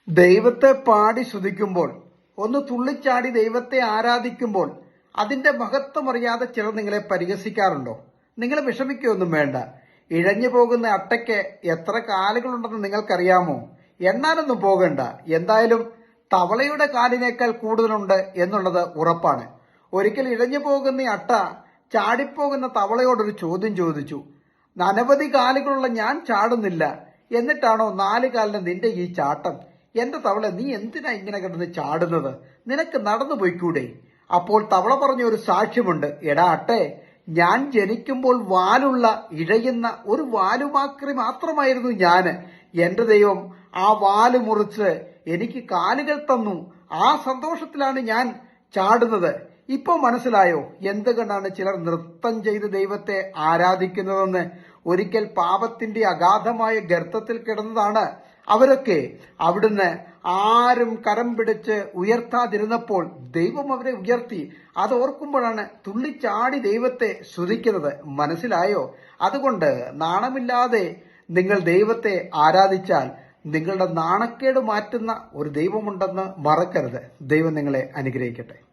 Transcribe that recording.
ദൈവത്തെ പാടി സ്തുതിക്കുമ്പോൾ, ഒന്ന് തുള്ളിച്ചാടി ദൈവത്തെ ആരാധിക്കുമ്പോൾ അതിന്റെ മഹത്വം അറിയാതെ ചിലർ നിങ്ങളെ പരിഹസിക്കാറുണ്ടോ? നിങ്ങൾ വിഷമിക്കുകയൊന്നും വേണ്ട. ഇഴഞ്ഞു പോകുന്ന അട്ടയ്ക്ക് എത്ര കാലുകളുണ്ടെന്ന് നിങ്ങൾക്കറിയാമോ? എണ്ണാനൊന്നും പോകണ്ട. എന്തായാലും തവളയുടെ കാലിനേക്കാൾ കൂടുതലുണ്ട് എന്നുള്ളത് ഉറപ്പാണ്. ഒരിക്കൽ ഇഴഞ്ഞു പോകുന്ന അട്ട ചാടിപ്പോകുന്ന തവളയോടൊരു ചോദ്യം ചോദിച്ചു. അനവധി കാലുകളുള്ള ഞാൻ ചാടുന്നില്ല, എന്നിട്ടാണോ 4 കാലിന് നിന്റെ ഈ ചാട്ടം? എന്റെ തവള, നീ എന്തിനാ ഇങ്ങനെ കിടന്ന് ചാടുന്നത്? നിനക്ക് നടന്നു പോയിക്കൂടെ? അപ്പോൾ തവള പറഞ്ഞ ഒരു സാക്ഷ്യമുണ്ട്. എടാ അട്ടെ, ഞാൻ ജനിക്കുമ്പോൾ വാലുള്ള ഇഴയുന്ന ഒരു വാലുമാക്രി മാത്രമായിരുന്നു ഞാന്. എന്റെ ദൈവം ആ വാല് മുറിച്ച് എനിക്ക് കാലുകൾ തന്നു. ആ സന്തോഷത്തിലാണ് ഞാൻ ചാടുന്നത്. ഇപ്പൊ മനസ്സിലായോ എന്തുകൊണ്ടാണ് ചിലർ നൃത്തം ചെയ്ത് ദൈവത്തെ ആരാധിക്കുന്നതെന്ന്? ഒരിക്കൽ പാപത്തിന്റെ അഗാധമായ ഗർത്തത്തിൽ കിടന്നതാണ് അവരൊക്കെ. അവിടുന്ന് ആരും കരം പിടിച്ച് ഉയർത്താതിരുന്നപ്പോൾ ദൈവം അവരെ ഉയർത്തി. അത് ഓർക്കുമ്പോഴാണ് തുള്ളിച്ചാടി ദൈവത്തെ സ്തുതിക്കുന്നത്. മനസ്സിലായോ? അതുകൊണ്ട് നാണമില്ലാതെ നിങ്ങൾ ദൈവത്തെ ആരാധിച്ചാൽ നിങ്ങളുടെ നാണക്കേട് മാറ്റുന്ന ഒരു ദൈവമുണ്ടെന്ന് മറക്കരുത്. ദൈവം നിങ്ങളെ അനുഗ്രഹിക്കട്ടെ.